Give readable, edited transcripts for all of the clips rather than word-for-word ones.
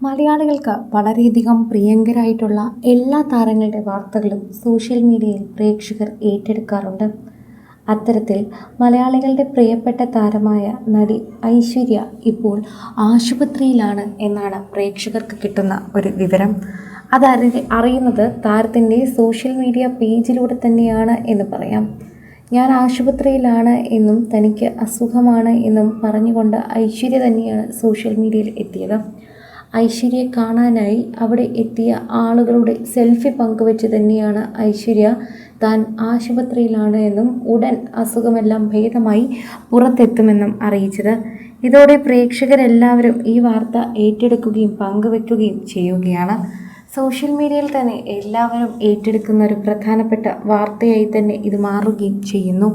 മലയാളികൾക്ക് വളരെയധികം പ്രിയങ്കരായിട്ടുള്ള എല്ലാ താരങ്ങളുടെ വാർത്തകളും സോഷ്യൽ മീഡിയയിൽ പ്രേക്ഷകർ ഏറ്റെടുക്കാറുണ്ട്. അത്തരത്തിൽ മലയാളികളുടെ പ്രിയപ്പെട്ട താരമായ നടി ഐശ്വര്യ ഇപ്പോൾ ആശുപത്രിയിലാണ് എന്നാണ് പ്രേക്ഷകർക്ക് കിട്ടുന്ന ഒരു വിവരം. അറിയുന്നത് താരത്തിൻ്റെ സോഷ്യൽ മീഡിയ പേജിലൂടെ തന്നെയാണ് എന്ന് പറയാം. ഞാൻ ആശുപത്രിയിലാണ് എന്നും തനിക്ക് അസുഖമാണ് എന്നും പറഞ്ഞുകൊണ്ട് ഐശ്വര്യ തന്നെയാണ് സോഷ്യൽ മീഡിയയിൽ എത്തിയത്. ഐശ്വര്യയെ കാണാനായി അവിടെ എത്തിയ ആളുകളുടെ സെൽഫി പങ്കുവെച്ച് തന്നെയാണ് ഐശ്വര്യ താൻ ആശുപത്രിയിലാണ് എന്നും ഉടൻ അസുഖമെല്ലാം ഭേദമായി പുറത്തെത്തുമെന്നും അറിയിച്ചത്. ഇതോടെ പ്രേക്ഷകരെല്ലാവരും ഈ വാർത്ത ഏറ്റെടുക്കുകയും പങ്കുവെക്കുകയും ചെയ്യുകയാണ്. സോഷ്യൽ മീഡിയയിൽ തന്നെ എല്ലാവരും ഏറ്റെടുക്കുന്ന ഒരു പ്രധാനപ്പെട്ട വാർത്തയായി തന്നെ ഇത് മാറുകയും ചെയ്യുന്നു.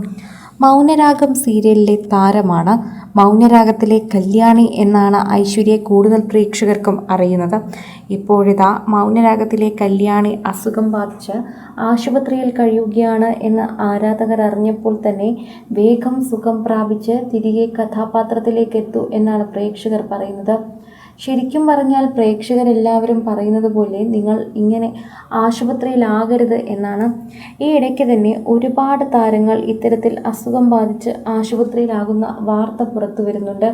മൗനരാഗം സീരിയലിലെ താരമാണ്. മൗനരാഗത്തിലെ കല്യാണി എന്നാണ് ഐശ്വര്യയെ കൂടുതൽ പ്രേക്ഷകർക്കും അറിയുന്നത്. ഇപ്പോഴിതാ മൗനരാഗത്തിലെ കല്യാണി അസുഖം ബാധിച്ച് ആശുപത്രിയിൽ കഴിയുകയാണ് എന്ന് ആരാധകർ അറിഞ്ഞപ്പോൾ തന്നെ വേഗം സുഖം പ്രാപിച്ച് തിരികെ കഥാപാത്രത്തിലേക്ക് എത്തൂ എന്നാണ് പ്രേക്ഷകർ പറയുന്നത്. ശരിക്കും പറഞ്ഞാൽ പ്രേക്ഷകരെല്ലാവരും പറയുന്നത് പോലെ നിങ്ങൾ ഇങ്ങനെ ആശുപത്രിയിലാകരുത് എന്നാണ്. ഈ ഇടയ്ക്ക് തന്നെ ഒരുപാട് താരങ്ങൾ ഇത്തരത്തിൽ അസുഖം ബാധിച്ച് ആശുപത്രിയിലാകുന്ന വാർത്ത പുറത്തു വരുന്നുണ്ട്.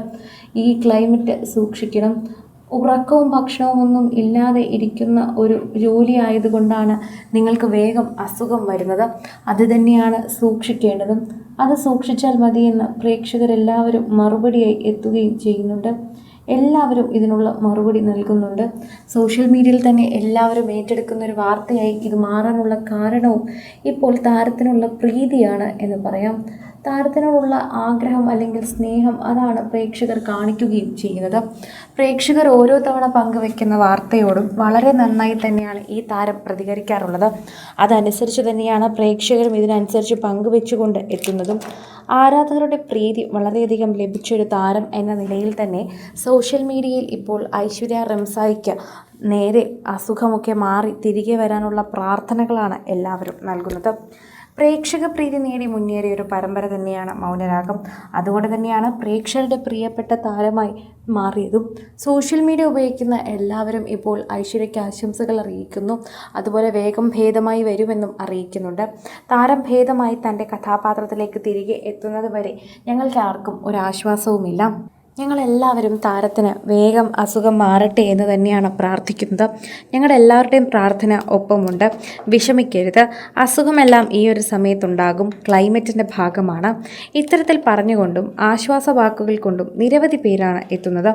ഈ ക്ലൈമറ്റ് സൂക്ഷിക്കണം, ഉറക്കവും ഭക്ഷണവും ഒന്നും ഇല്ലാതെ ഇരിക്കുന്ന ഒരു ജോലി ആയതുകൊണ്ടാണ് നിങ്ങൾക്ക് വേഗം അസുഖം വരുന്നത്. അത് തന്നെയാണ് സൂക്ഷിക്കേണ്ടതും. അത് സൂക്ഷിച്ചാൽ മതിയെന്ന് പ്രേക്ഷകരെല്ലാവരും മറുപടിയായി എത്തുകയും ചെയ്യുന്നുണ്ട്. എല്ലാവരും ഇതിനുള്ള മറുപടി നൽകുന്നുണ്ട്. സോഷ്യൽ മീഡിയയിൽ തന്നെ എല്ലാവരും ഏറ്റെടുക്കുന്ന ഒരു വാർത്തയായി ഇത് മാറാനുള്ള കാരണവും ഇപ്പോൾ താരത്തിനുള്ള പ്രീതിയാണ് എന്ന് പറയാം. താരത്തിനോടുള്ള ആഗ്രഹം അല്ലെങ്കിൽ സ്നേഹം അതാണ് പ്രേക്ഷകർ കാണിക്കുകയും ചെയ്യുന്നത്. പ്രേക്ഷകർ ഓരോ തവണ പങ്കുവെക്കുന്ന വാർത്തയോടും വളരെ നന്നായി തന്നെയാണ് ഈ താരം പ്രതികരിക്കാറുള്ളത്. അതനുസരിച്ച് തന്നെയാണ് പ്രേക്ഷകരും ഇതിനനുസരിച്ച് പങ്കുവെച്ചുകൊണ്ട് എത്തുന്നതും. ആരാധകരുടെ പ്രീതി വളരെയധികം ലഭിച്ചൊരു താരം എന്ന നിലയിൽ തന്നെ സോഷ്യൽ മീഡിയയിൽ ഇപ്പോൾ ഐശ്വര്യ റംസായിക്ക് നേരെ അസുഖമൊക്കെ മാറി തിരികെ വരാനുള്ള പ്രാർത്ഥനകളാണ് എല്ലാവരും നൽകുന്നത്. പ്രേക്ഷക പ്രീതി നേടി മുന്നേറിയ ഒരു പരമ്പര തന്നെയാണ് മൗനരാഗം. അതുകൊണ്ട് തന്നെയാണ് പ്രേക്ഷകരുടെ പ്രിയപ്പെട്ട താരമായി മാറിയതും. സോഷ്യൽ മീഡിയ ഉപയോഗിക്കുന്ന എല്ലാവരും ഇപ്പോൾ ഐശ്വര്യയ്ക്ക് ആശംസകൾ അറിയിക്കുന്നു. അതുപോലെ വേഗം ഭേദമായി വരുമെന്നും അറിയിക്കുന്നുണ്ട്. താരം ഭേദമായി തൻ്റെ കഥാപാത്രത്തിലേക്ക് തിരികെ എത്തുന്നത് വരെ ഞങ്ങൾക്ക് ആർക്കും ഒരാശ്വാസവുമില്ല. ഞങ്ങളെല്ലാവരും താരത്തിന് വേഗം അസുഖം മാറട്ടെ എന്ന് തന്നെയാണ് പ്രാർത്ഥിക്കുന്നത്. ഞങ്ങളുടെ എല്ലാവരുടെയും പ്രാർത്ഥന ഒപ്പമുണ്ട്. വിഷമിക്കരുത്, അസുഖമെല്ലാം ഈ ഒരു സമയത്തുണ്ടാകും, ക്ലൈമറ്റിൻ്റെ ഭാഗമാണ്. ഇത്തരത്തിൽ പറഞ്ഞുകൊണ്ടും ആശ്വാസ വാക്കുകൾ കൊണ്ടും നിരവധി പേരാണ് എത്തുന്നത്.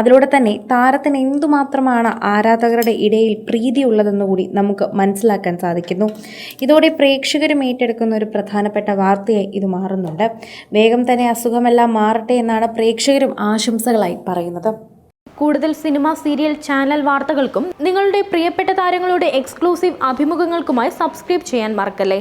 അതിലൂടെ തന്നെ താരത്തിന് എന്തുമാത്രമാണ് ആരാധകരുടെ ഇടയിൽ പ്രീതിയുള്ളതെന്നുകൂടി നമുക്ക് മനസ്സിലാക്കാൻ സാധിക്കുന്നു. ഇതോടെ പ്രേക്ഷകരും ഏറ്റെടുക്കുന്ന ഒരു പ്രധാനപ്പെട്ട വാർത്തയായി ഇത് മാറുന്നുണ്ട്. വേഗം തന്നെ അസുഖമെല്ലാം മാറട്ടെ എന്നാണ് പ്രേക്ഷകരും ആശംസകളായി പറയുന്നത്. കൂടുതൽ സിനിമ, സീരിയൽ, ചാനൽ വാർത്തകൾക്കും നിങ്ങളുടെ പ്രിയപ്പെട്ട താരങ്ങളുടെ എക്സ്ക്ലൂസീവ് അഭിമുഖങ്ങൾക്കുമായി സബ്സ്ക്രൈബ് ചെയ്യാൻ മറക്കല്ലേ.